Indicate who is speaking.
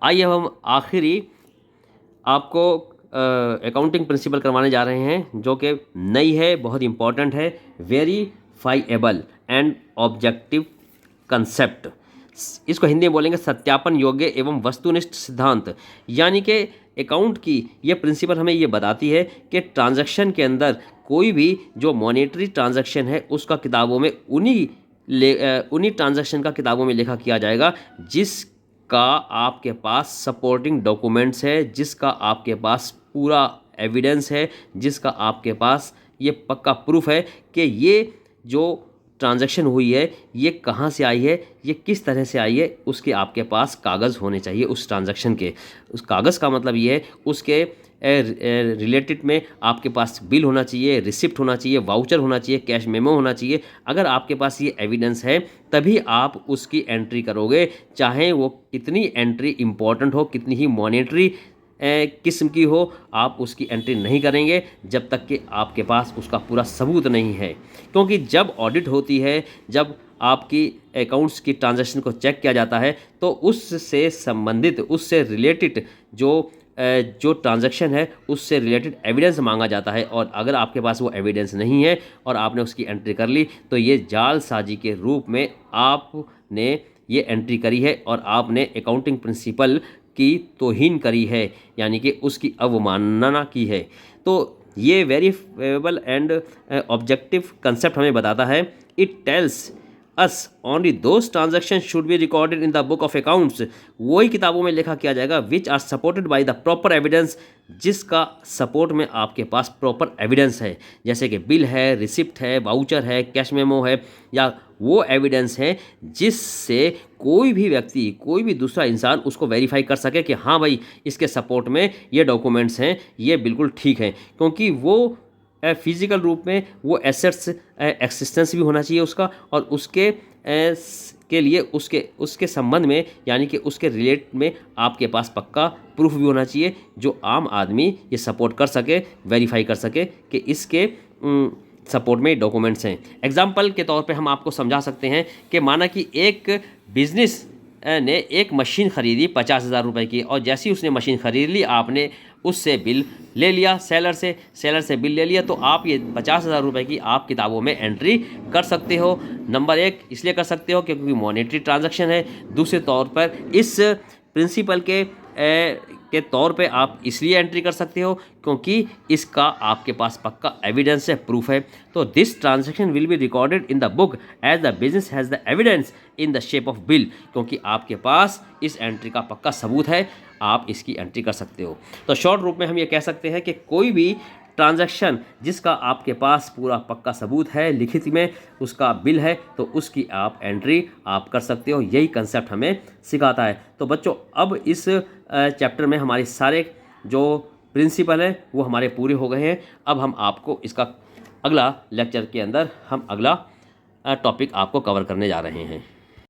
Speaker 1: आइए अब हम आखिरी आपको अकाउंटिंग प्रिंसिपल करवाने जा रहे हैं, जो कि नई है, बहुत इंपॉर्टेंट है, वेरीफाइएबल एंड ऑब्जेक्टिव कंसेप्ट। इसको हिंदी में बोलेंगे सत्यापन योग्य एवं वस्तुनिष्ठ सिद्धांत। यानी कि अकाउंट की ये प्रिंसिपल हमें ये बताती है कि ट्रांजैक्शन के अंदर कोई भी जो मॉनेटरी ट्रांजैक्शन है उसका किताबों में उन्हीं ट्रांजैक्शन का किताबों में लिखा किया जाएगा जिसका आपके पास सपोर्टिंग डॉक्यूमेंट्स है, जिसका आपके पास पूरा एविडेंस है, जिसका आपके पास ये पक्का प्रूफ है कि ये जो ट्रांजैक्शन हुई है ये कहाँ से आई है, ये किस तरह से आई है, उसके आपके पास कागज़ होने चाहिए उस ट्रांजैक्शन के। उस कागज़ का मतलब ये है उसके रिलेटेड में आपके पास बिल होना चाहिए, रिसिप्ट होना चाहिए, वाउचर होना चाहिए, कैश मेमो होना चाहिए। अगर आपके पास ये एविडेंस है तभी आप उसकी एंट्री करोगे, चाहे वो कितनी एंट्री इंपॉर्टेंट हो, कितनी ही मॉनेटरी किस्म की हो, आप उसकी एंट्री नहीं करेंगे जब तक कि आपके पास उसका पूरा सबूत नहीं है। क्योंकि जब ऑडिट होती है, जब आपकी अकाउंट्स की ट्रांजैक्शन को चेक किया जाता है, तो उससे संबंधित, उससे रिलेटेड जो ट्रांजैक्शन है उससे रिलेटेड एविडेंस मांगा जाता है। और अगर आपके पास वो एविडेंस नहीं है और आपने उसकी एंट्री कर ली, तो ये जालसाजी के रूप में आपने ये एंट्री करी है और आपने अकाउंटिंग प्रिंसिपल की तौहीन करी है, यानी कि उसकी अवमानना की है। तो ये वेरीफाइएबल एंड ऑब्जेक्टिव कंसेप्ट हमें बताता है, it tells us only those transaction should be recorded in the book of accounts. वही किताबों में लिखा किया जाएगा which are supported by the proper evidence, जिसका सपोर्ट में आपके पास प्रॉपर एविडेंस है, जैसे कि बिल है, रिसिप्ट है, वाउचर है, कैश मेमो है, या वो एविडेंस है जिससे कोई भी व्यक्ति, कोई भी दूसरा इंसान उसको वेरीफाई कर सके कि हाँ भाई इसके सपोर्ट में ये डॉक्यूमेंट्स हैं, ये बिल्कुल ठीक हैं। क्योंकि वो फिजिकल रूप में वो एसेट्स एक्सिस्टेंस भी होना चाहिए उसका, और उसके के लिए उसके संबंध में, यानी कि उसके रिलेट में आपके पास पक्का प्रूफ भी होना चाहिए जो आम आदमी ये सपोर्ट कर सके, वेरीफाई कर सके कि इसके सपोर्ट में डॉक्यूमेंट्स हैं। एग्जाम्पल के तौर पे हम आपको समझा सकते हैं कि माना कि एक बिजनेस ने एक मशीन ख़रीदी 50,000 रुपये की, और जैसे ही उसने मशीन ख़रीद ली, आपने उससे बिल ले लिया, सेलर से बिल ले लिया, तो आप ये 50,000 रुपये की आप किताबों में एंट्री कर सकते हो। नंबर एक इसलिए कर सकते हो क्योंकि मॉनेटरी ट्रांजैक्शन है। दूसरे तौर पर इस प्रिंसिपल के तौर पे आप इसलिए एंट्री कर सकते हो क्योंकि इसका आपके पास पक्का एविडेंस है, प्रूफ है। तो this transaction will be recorded in the book as the business has the evidence in the shape of bill, क्योंकि आपके पास इस एंट्री का पक्का सबूत है, आप इसकी एंट्री कर सकते हो। तो शॉर्ट रूप में हम ये कह सकते हैं कि कोई भी ट्रांजैक्शन जिसका आपके पास पूरा पक्का सबूत है, लिखित में उसका बिल है, तो उसकी आप एंट्री आप कर सकते हो। यही कंसेप्ट हमें सिखाता है। तो बच्चों, अब इस चैप्टर में हमारे सारे जो प्रिंसिपल हैं वो हमारे पूरे हो गए हैं। अब हम आपको इसका अगला लेक्चर के अंदर हम अगला टॉपिक आपको कवर करने जा रहे हैं।